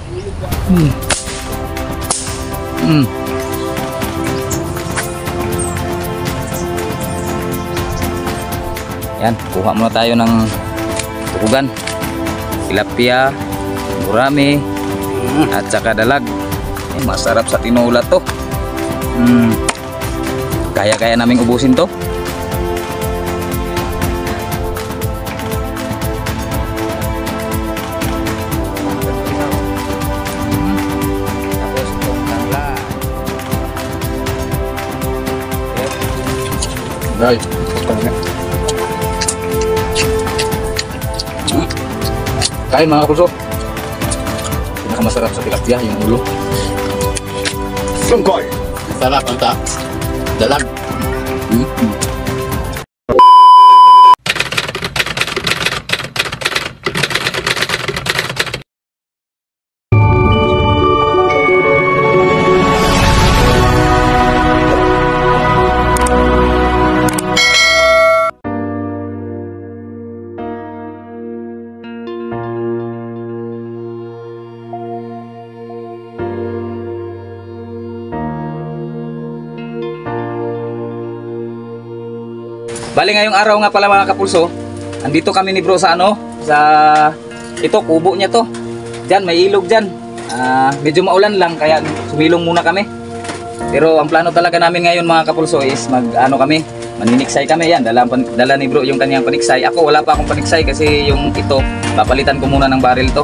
Yan, kuha muna tayo ng tukugan, tilapia, gurami, at saka dalag. Masarap sa tinola to. Kaya-kaya naming ubusin to. Tapos itong tangla. Right. Kain mga kapulso. Pinakamasarap sa tilapia yung ulo. Sungkoy. Sarap ang dalag. Bali ngayong araw nga pala mga kapulso, andito kami ni bro sa ito, kubo niya to. Diyan, may ilog dyan. Medyo maulan lang kaya sumilong muna kami. Pero ang plano talaga namin ngayon mga kapulso is maniniksay kami. Yan, dala ni bro yung kanyang paniksay. Ako wala pa akong paniksay kasi yung ito, papalitan ko muna ng barrel to.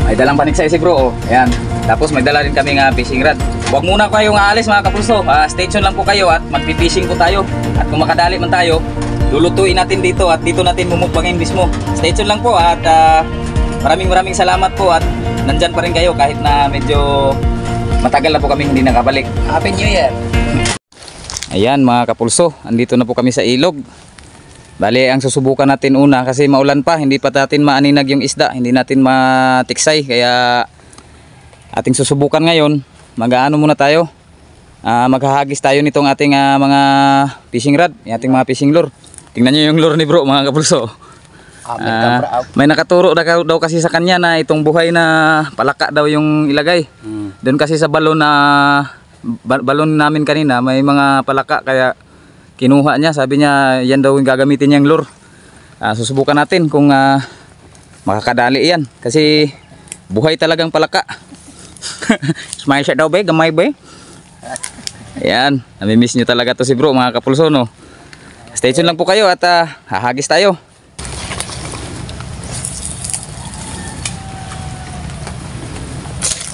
May dalang paniksay si bro, oh. Ayan. Tapos may dala rin kami nga fishing rod. Huwag muna kayong aalis mga kapulso. Stay tuned lang po kayo at magpipishing po tayo. At kung makadali man tayo, lulutuin natin dito at dito natin mumukbangin mismo. Stay tuned lang po at maraming salamat po at nandyan pa rin kayo kahit na medyo matagal na po kami hindi nakabalik. Happy New Year! Ayan mga kapulso, andito na po kami sa ilog. Bali, ang susubukan natin una kasi maulan pa, hindi pa natin maaninag yung isda, hindi natin matiksay. Kaya ating susubukan ngayon, mag-aano muna tayo. Maghahagis tayo nitong ating mga fishing rod, yung ating mga fishing lure. Tingnan nyo yung lure ni bro mga kapulso. May nakaturo daw kasi sa kanya na itong buhay na palaka daw yung ilagay. Doon kasi sa balon namin kanina may mga palaka kaya kinuha niya, sabi niya yan daw yung gagamitin niyang lure. Susubukan natin kung makakadali yan kasi buhay talagang palaka. Smile siya daw be, gamay be. Ayan, namimiss nyo talaga to si bro mga kapulso no. Stay tuned lang po kayo at hahagis tayo.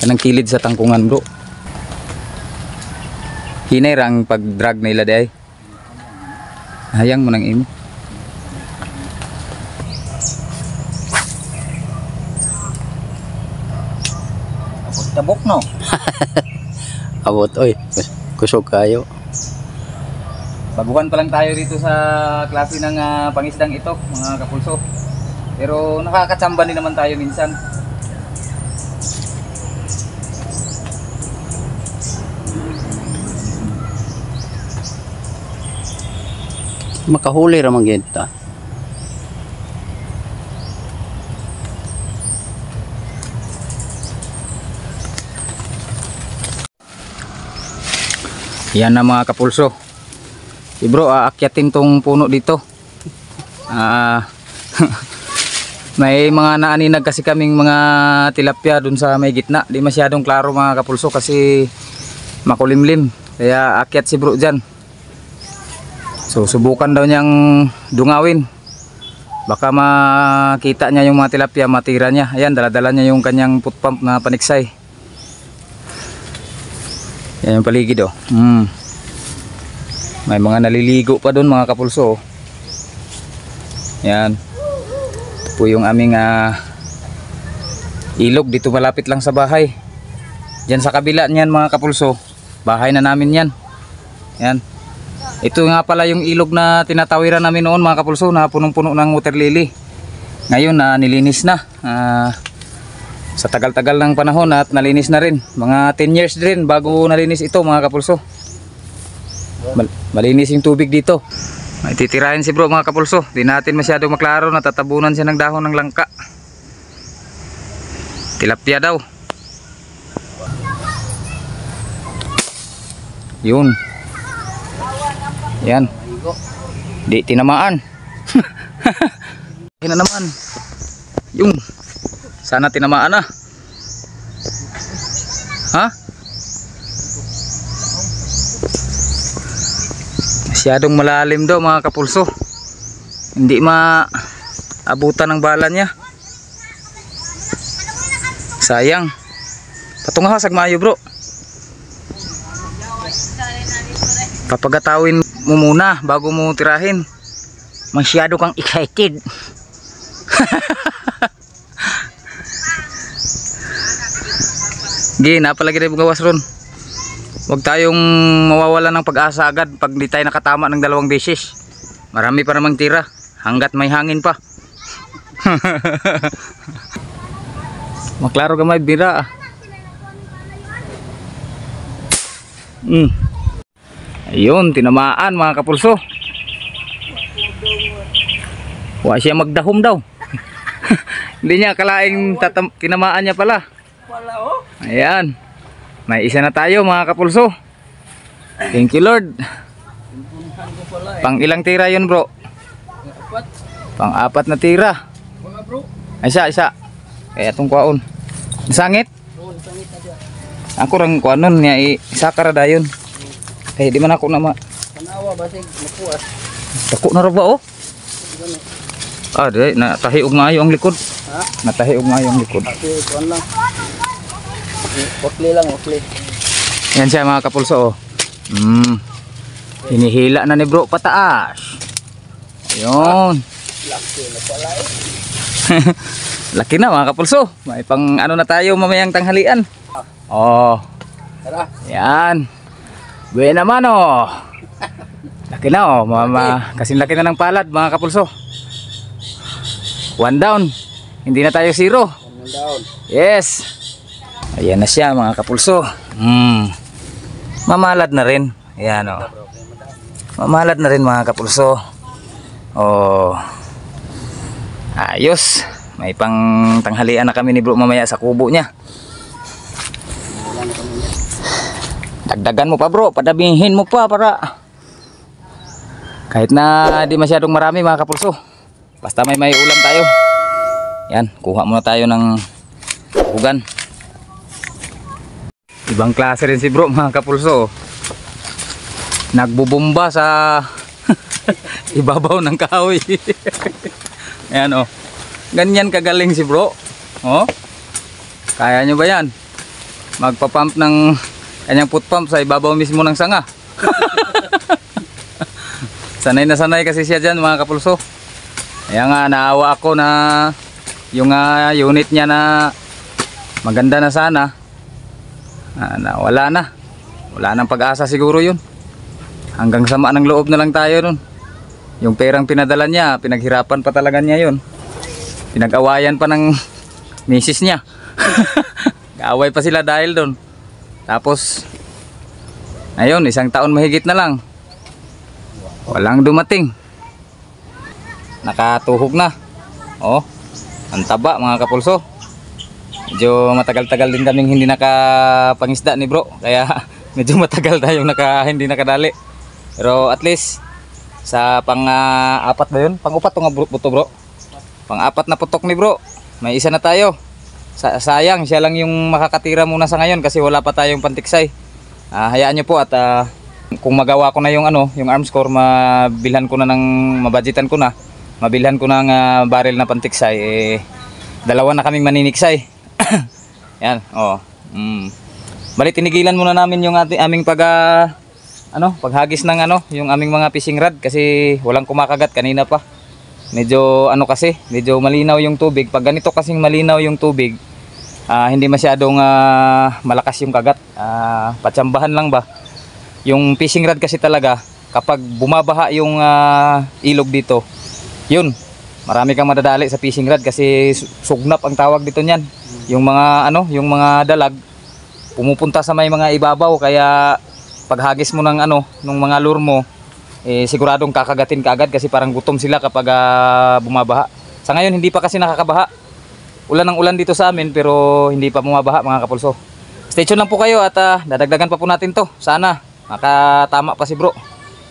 Anong kilid sa tangkungan bro? Hinay rang pag drag nila day. Hayang mo nang imo. Tabok no. Abot oy. Kusog kayo. Baguhan pa lang tayo dito sa klase ng pangisdang ito mga kapulso. Pero nakakatsamba din naman tayo minsan. Makahuli ramang genta. Yan na mga kapulso. Si bro aakyatin tong puno dito. May mga naaninag kasi kaming mga tilapia dun sa may gitna. Di masyadong klaro mga kapulso kasi makulimlim. Kaya akyat si bro dyan. So subukan daw niyang dungawin. Baka makita niya yung mga tilapia, matira niya. Ayan, dala-dala niya yung kanyang foot pump na paniksay. Yan yung paligid oh. May mga naliligo pa doon mga kapulso. Yan. Ito po yung aming ilog dito malapit lang sa bahay. Diyan sa kabila niyan mga kapulso, bahay na namin yan. Yan. Ito nga pala yung ilog na tinatawiran namin noon mga kapulso na punong-puno ng water lily. Ngayon nilinis na. Sa tagal-tagal ng panahon at nalinis na rin. Mga 10 years din bago nalinis ito mga kapulso. Malinis yung tubig dito. May titirahin si bro mga kapulso. Di natin masyado maklaro, natatabunan siya ng dahon ng langka. Tilapia daw. Yun. Yan. Di tinamaan. Yan na naman. Yung. Sana tinamaan na. Ha? Masyadong malalim daw mga kapulso. Hindi maabutan ng bala niya. Sayang. Patungahasag maayo bro. Papagatawin mo muna bago mo tirahin. Masyado kang excited. Gi, napalagi na yung gawas ron. Huwag tayong mawawala ng pag-asa agad pag di tayo nakatama ng 2 beses. Marami pa namang tira hanggat may hangin pa. Maklaro gamay bira. Ayun, tinamaan mga kapulso. Wa siya magdahom daw. Hindi niya akalaing tinamaan niya pala. Ayan. May isa na tayo mga kapulso. Thank you Lord. Pang ilang tira yun bro? Pang 4 na tira. Isa. Kaya itong kuwaon. Sangit? Ako rang kuwanon niya isakara dayon. Kaya di man ako na Tanawa basig mapuas. Dako na ba oh? Ah, di natahiog maayo ang likod. Ha? Natahiog maayo ang likod. Kasi kuan lang. Wakli lang, wakli. Yan siya mga kapulso oh. Hinihila na ni bro pataas. Ayun. Laki na pala eh. Laki na mga kapulso. May pang ano na tayo mamayang tanghalian. Oh. Tara. Yan. Buena mano. Laki na oh. Kasing laki na ng palad mga kapulso. 1 down. Hindi na tayo 0. Down. Yes. Ayan na siya mga kapulso. Mamalad na rin. Ayan o. Mamalad na rin mga kapulso. Oh. Ayos. May pang tanghalian na kami ni bro mamaya sa kubo niya. Dagdagan mo pa bro. Padabihin mo pa para kahit na di masyadong marami mga kapulso. Basta may ulam tayo. Yan. Kuha muna tayo ng hugan. Ibang klase rin si bro mga kapulso. Nagbubomba sa ibabaw ng kahoy. Ayan oh. Ganyan kagaling si bro. Oh. Kaya nyo ba yan? Magpapump ng kanyang foot pump sa ibabaw mismo ng sanga. Sanay na sanay kasi siya dyan mga kapulso. Kaya nga naawa ako na yung unit niya na maganda na sana. Wala nang pag-asa siguro yun. Hanggang sama ng loob na lang tayo nun. Yung perang pinadala niya, pinaghirapan pa talaga niya yun. Pinag-awayan pa ng misis niya. Kaaway pa sila dahil doon. Tapos ayun, 1 taon mahigit na lang, walang dumating. Nakatuhog na. Oh, ang taba mga kapulso. Medyo matagal-tagal din kaming hindi nakapangisda ni bro. Kaya medyo matagal tayong hindi nakadali. Pero at least sa pang-4 ba yun? Pang-4 nga buto bro. Pang-4 na putok ni bro. May isa na tayo. Sayang siya lang yung makakatira muna sa ngayon kasi wala pa tayong pantiksay. Hayaan nyo po at kung magawa ko na yung yung arms core, mabilhan ko na mabudgetan ko na. Mabilhan ko ng barrel na pantiksay, dalawa na kaming maniniksay. Yan, oh. Bali tinigilan muna namin yung aming paghagis ng yung aming mga fishing rod kasi walang kumakagat kanina pa. Medyo medyo malinaw yung tubig. Pag ganito kasing malinaw yung tubig, hindi masyadong malakas yung kagat. Patsambahan lang ba. Yung fishing rod kasi talaga kapag bumabaha yung ilog dito, yun, marami kang madadali sa fishing rod kasi sugnap ang tawag dito niyan. Yung mga yung mga dalag pumupunta sa may mga ibabaw, kaya paghagis mo ng ng mga lure mo, siguradong kakagatin ka agad kasi parang gutom sila kapag bumabaha. Sa ngayon hindi pa kasi nakakabaha. ulan ng ulan dito sa amin pero hindi pa bumabaha mga kapulso. Stay tuned lang po kayo at dadagdagan pa po natin to. Sana makatama pa si bro.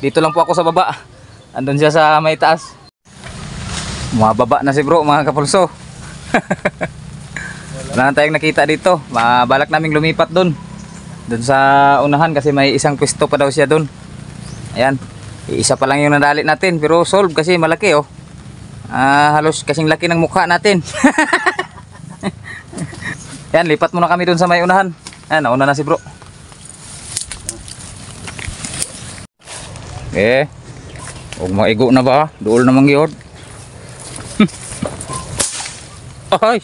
Dito lang po ako sa baba. Andun siya sa may taas. Mababa na si bro mga kapulso. Wala na tayong nakita dito. Balak naming lumipat dun sa unahan kasi may isang pwesto pa daw siya dun. Ayan. Isa pa lang yung nadali natin pero solve kasi malaki oh. Halos kasing laki ng mukha natin. Yan, lipat muna kami dun sa may unahan. Ayan, nauna na si bro. Huwag maigo na ba? Dool na mangyod. Ay!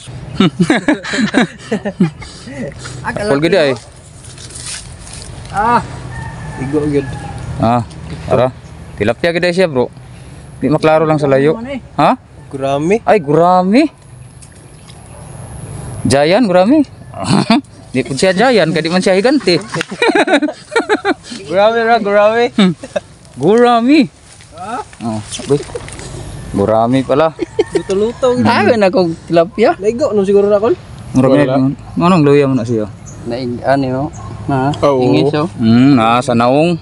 Apol gede ay. Igo yun. Ara. Tilapia gede siya bro. Di maklaro lang sa layo. Ha? Gurami. Ay, gurami. Giant, gurami. Di pun siya giant, kadi man siya higanti. Gurami ra, gurami. Gurami. Abay. Gurami pala. Luto-luto. Sabi na kong tilapia. Naigo no siguro na kol. Gurami. Anong luya mo na siya? Ano ha? Oo. Ingis oh. Sa naong.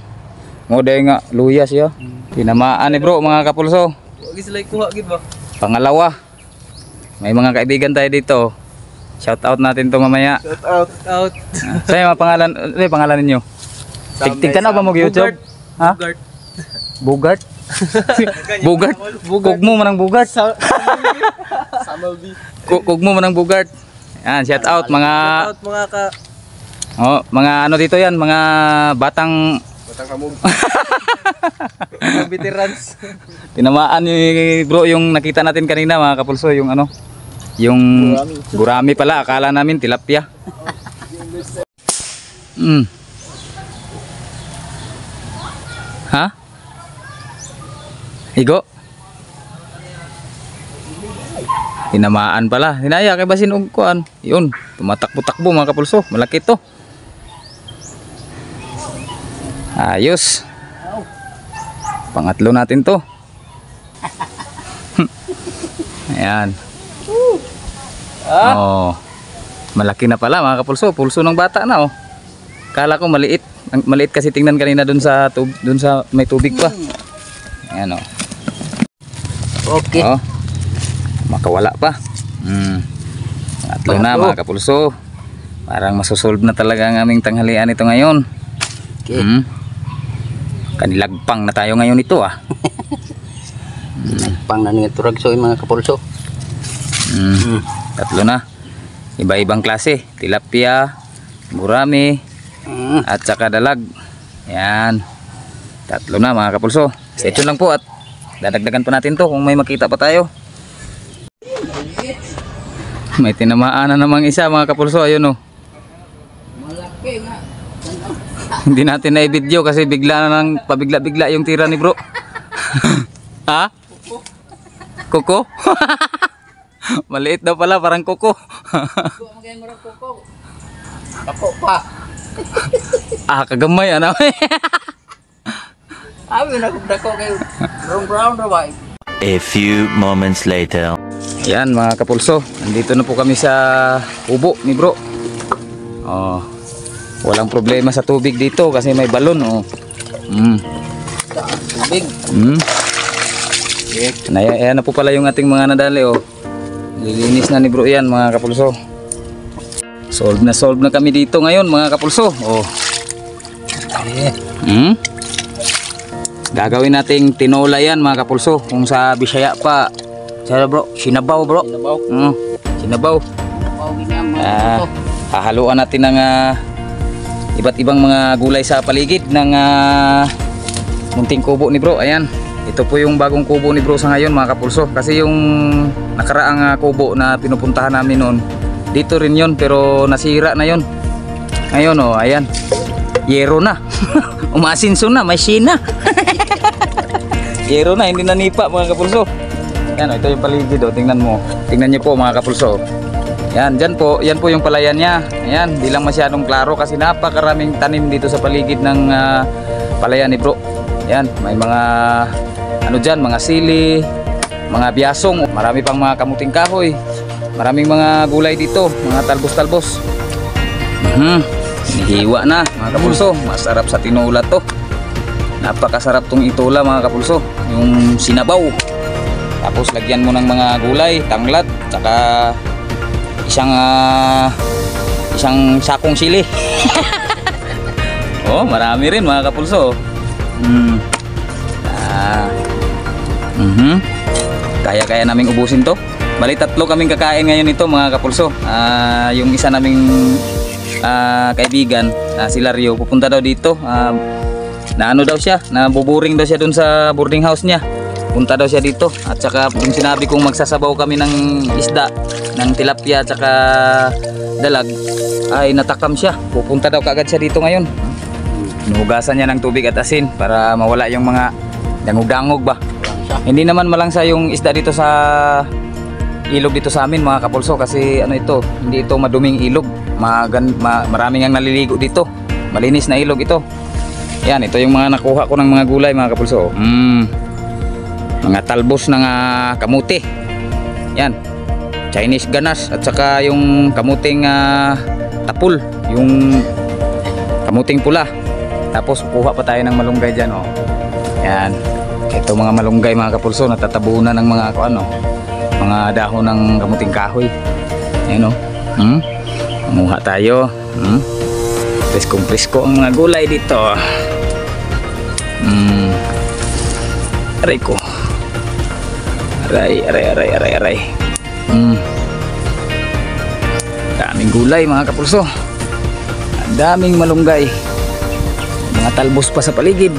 Ngoday nga luya siya. Tinamaan ni bro mga kapulso. Wag sila kuha gid ba? Pangalawa. May mga kaibigan tayo dito. Shout out natin to mamaya. Shout out. Sa pangalan, pangalan ninyo? Tigtan na ba mo YouTube? Ha? Bugart. Bugart. Kug mo man ang Bugart. Samalbi. Kug mo man ang Bugart. Yan, shout out mga Shout out mga ka mga ano dito yan, mga batang kamog. Mga veterans. tinamaan ni bro yung nakita natin kanina mga kapulso, yung ano, yung gurami pala, akala namin tilapia. Ha? Higo? Tinamaan pala. Hinaya kay basin og kuan. Yun, tumatakbo-takbo mga kapulso. Malaki to. Ayos. Pangatlo natin to. Ayan. Oh. Malaki na pala mga kapulso. Pulso ng bata na oh. Kala ko maliit. Maliit kasi tingnan kanina dun sa may tubig pa. Ayan oh. Okay. Oh. Makawala pa. Pangatlo na mga kapulso. Parang masosolve na talaga ang aming tanghalian ito ngayon. Okay. Kanilagpang na tayo ngayon ito ah. Pang nangiturag so mga kapulso. Tatlo na. Iba-ibang klase. Tilapia, gurami, at saka dalag. Yan. Tatlo na mga kapulso. Stay tuned lang po at dadagdagan pa natin to kung may makita pa tayo. May tinamaan na namang isa mga kapulso. Ayun oh. Malaki nga. Hindi natin na i-video kasi bigla na nang pabigla-bigla yung tira ni bro. Ha? Kuko? Maliit daw pala, parang kuko. Ako pa. Kagamay ano. Abi na kung dako kayo. Brown ra ba? A few moments later. Yan mga kapulso, nandito na po kami sa ubo ni bro. Oh. Walang problema sa tubig dito kasi may balon oh. Tubig. Ayan na po pala yung ating mga nadali oh. Lilinis na ni bro yan mga kapulso. Solve na kami dito ngayon mga kapulso oh. Gagawin nating tinola yan mga kapulso. Kung sa Bisaya pa, sana bro, sinabaw bro. Sinabaw. Hahaluan natin ng iba't ibang mga gulay sa paligid ng munting kubo ni bro. Ayan, ito po yung bagong kubo ni bro sa ngayon mga kapulso. Kasi yung nakaraang kubo na pinupuntahan namin noon, dito rin yun pero nasira na yun. Ngayon oh, ayan, yero na. Umasinso na, may sina. Yero na, hindi na nipa mga kapulso. Yan oh, ito yung paligid oh, tingnan mo. Tingnan niyo po mga kapulso. Yan, yan po yung palayan niya. Ayan, di lang masyadong klaro kasi napakaraming tanim dito sa paligid ng palayan ni bro. Yan, may mga ano dyan, mga sili, mga biyasong, marami pang mga kamuting kahoy. maraming mga gulay dito, mga talbos-talbos. Hinihiwa na mga kapulso. Masarap sa tinola to. Napakasarap tong itola mga kapulso. Yung sinabaw. Tapos lagyan mo ng mga gulay, tanglad, tsaka isang sakong sili. Oh, marami rin mga kapulso. Kaya naming ubusin to. Bali 3 kaming kakain ngayon nito mga kapulso. Yung isa naming kaibigan, si Lario, pupunta daw dito. Na ano daw siya, nabuburing daw siya dun sa boarding house niya. Punta daw siya dito. At saka yung sinabi kong magsasabaw kami ng isda, ng tilapia at saka dalag, ay natakam siya. Pupunta daw kaagad siya dito ngayon. Hinugasan niya ng tubig at asin para mawala yung mga dangog-dangog ba. Hindi naman malangsa yung isda dito sa ilog dito sa amin mga kapulso, kasi ano ito, hindi ito maduming ilog. Maraming ang naliligo dito. Malinis na ilog ito. Yan, ito yung mga nakuha ko ng mga gulay mga kapulso. Mga talbos ng kamuti. Yan, Chinese ganas at saka yung kamuting tapul, yung kamuting pula. Tapos kuha pa tayo ng malunggay dyan, oh. Yan, ito mga malunggay mga kapulso, natatabunan ng mga mga dahon ng kamuting kahoy. Yan, oh. Kumuha tayo. Presko ang mga gulay dito. Aray ko. Aray. Daming gulay mga kapulso. Ang daming malunggay. Mga talbos pa sa paligid.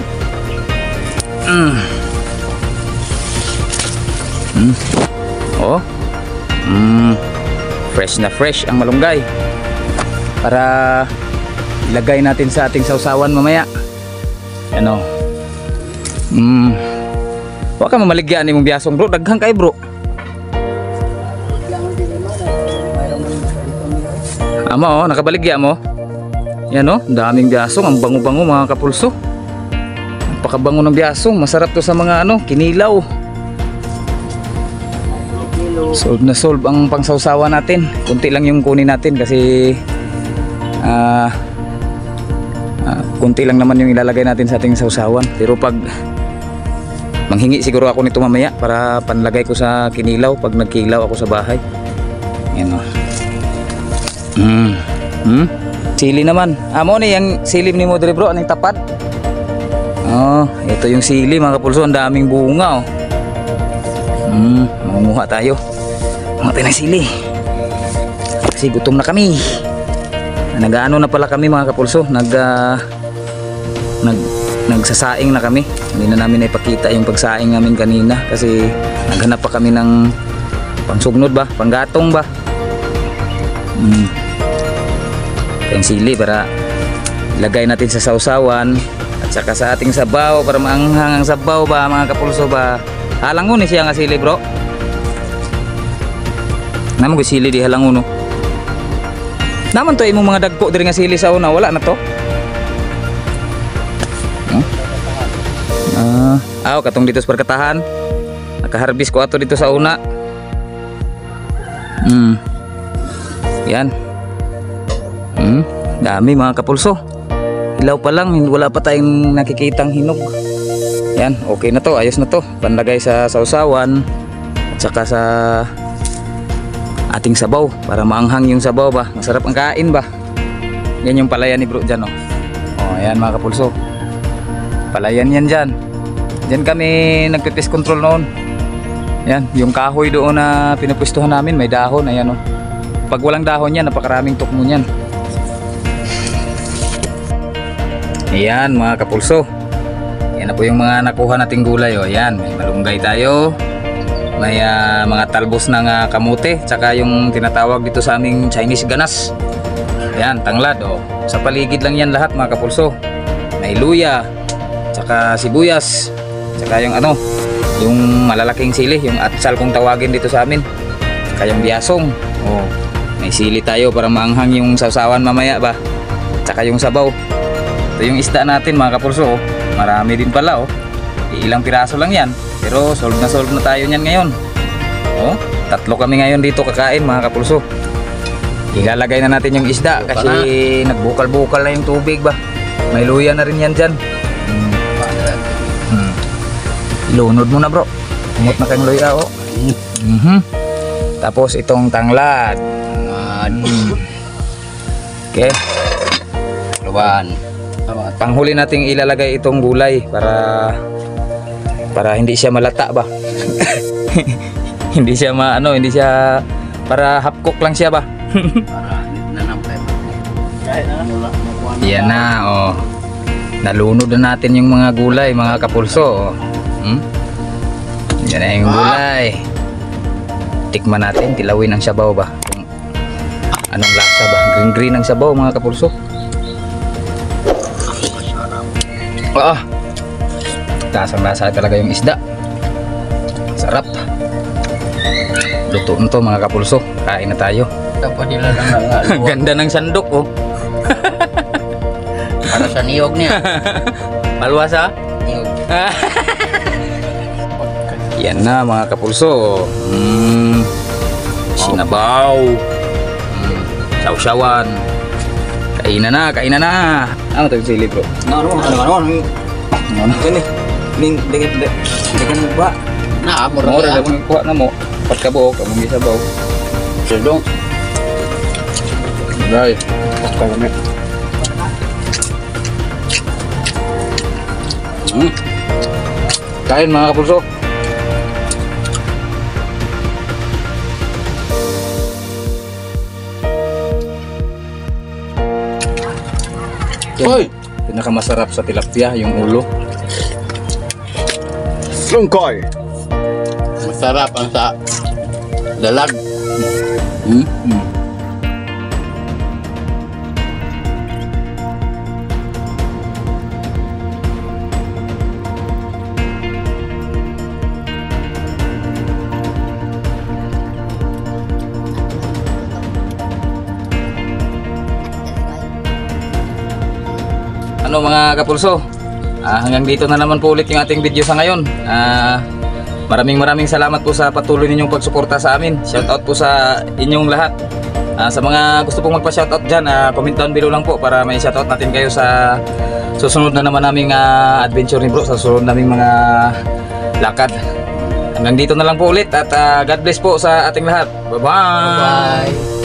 Oh. Fresh na fresh ang malunggay. Para ilagay natin sa ating sausawan mamaya. Ano? Wa ka mamaligyan ni mong biyasong bro, daghang kay bro. Ama oh, nakabaligya mo. Yan oh, daming biyasong, ang bango-bango mga kapulso. Napakabango ng biyasong, masarap to sa mga kinilaw. Solve na solve ang pangsawsawa natin. Kunti lang yung kunin natin kasi kunti lang naman yung ilalagay natin sa ating sausawan. Pero pag manghingi siguro ako nito mamaya para panlagay ko sa kinilaw pag nagkilaw ako sa bahay. Yan o. Sili naman. Amo na yung sili ni Modre bro, anong tapad. Oh, ito yung sili mga kapulso, ang daming bunga oh. Mangunguha tayo. Mangunguha tayo ng sili. Kasi gutom na kami. Nag-ano na pala kami mga kapulso, nagsasaing na kami. Hindi na namin ipakita yung pagsaing namin kanina kasi naghanap pa kami ng pangsugnod ba, panggatong ba. Yung sili para ilagay natin sa sausawan at saka sa ating sabaw para maanghang ang sabaw ba mga kapulso ba. Halangon ni siya nga sili bro. Naman ko sili di halangon no. Naman to imong mga dagko diri nga sili sa una, wala na to. Katong dito sa perkatahan. Nakaharbis ko ato dito sa una. Yan. Dami mga kapulso. Ilaw pa lang, wala pa tayong nakikitang hinog. Yan, okay na to, ayos na to. Panlagay sa sausawan at saka sa ating sabaw para maanghang yung sabaw ba. Masarap ang kain ba. Yan yung palayan ni bro dyan oh. Oh, ayan mga kapulso. Palayan yan dyan. Dyan kami nagpipis control noon. Yan, yung kahoy doon na pinupwestuhan namin may dahon, ayan oh. Pag walang dahon yan, napakaraming tukmo yan. Ayan mga kapulso. Yan na po yung mga nakuha nating gulay oh. Ayan, may malunggay tayo. May mga talbos ng kamote, tsaka yung tinatawag dito sa aming Chinese ganas. Ayan, tanglad oh. Sa paligid lang yan lahat mga kapulso. May luya, tsaka sibuyas, tsaka yung yung malalaking sili, yung atsal kung tawagin dito sa amin. Tsaka yung biyasong. Oh, may sili tayo para maanghang yung sausawan mamaya ba. Tsaka yung sabaw. Ito yung isda natin mga kapulso oh. Marami din pala oh. Ilang piraso lang yan. Pero solve na tayo niyan ngayon. Oh, Tatlo kami ngayon dito kakain mga kapulso. Ilalagay na natin yung isda kasi nagbukal-bukal na yung tubig ba. May luya na rin yan dyan. Ilunod mo na bro. Umot na kayong luya oh. Tapos itong tanglad. Okay. Luban. Panghuli nating ilalagay itong gulay para hindi siya malata ba. Hindi siya hindi siya para half cook lang siya ba. Para nanampay. Kahit ano lang. Yan na oh. Nalunod na natin yung mga gulay mga kapulso. Yan na yung gulay. Tikman natin, tilawin ang sabaw ba. Kung anong lasa ba. Green ang sabaw mga kapulso. Lasang-lasa talaga yung isda. Sarap. Luto to mga kapulso. Kain na tayo. Tapos nila lang Ang ganda ng sandok oh. para sa niyog niya. Malwasa? Niyog. Yan na mga kapulso. Sinabaw. Sawsawan. Kainan na. Ano tayo sili bro? Ano? Gani. Ning degan ba? Na, Mura mura na mong kuha na mo. Pagkabuok, among gisabaw. Sildong. Right. Kami. Kain mga kapulso. Hoy! Pinakamasarap sa tilapia yung ulo. Lungkoy. Masarap ang sa dalag. Ano mga kapulso, hanggang dito na naman po ulit yung ating video sa ngayon. Maraming salamat po sa patuloy ninyong pagsuporta sa amin. Shoutout po sa inyong lahat. Sa mga gusto pong magpa-shoutout dyan, comment down below lang po para may shoutout natin kayo sa susunod na naman naming adventure ni bro, sa susunod naming mga lakad. Hanggang dito na lang po ulit at God bless po sa ating lahat. Bye-bye! Bye.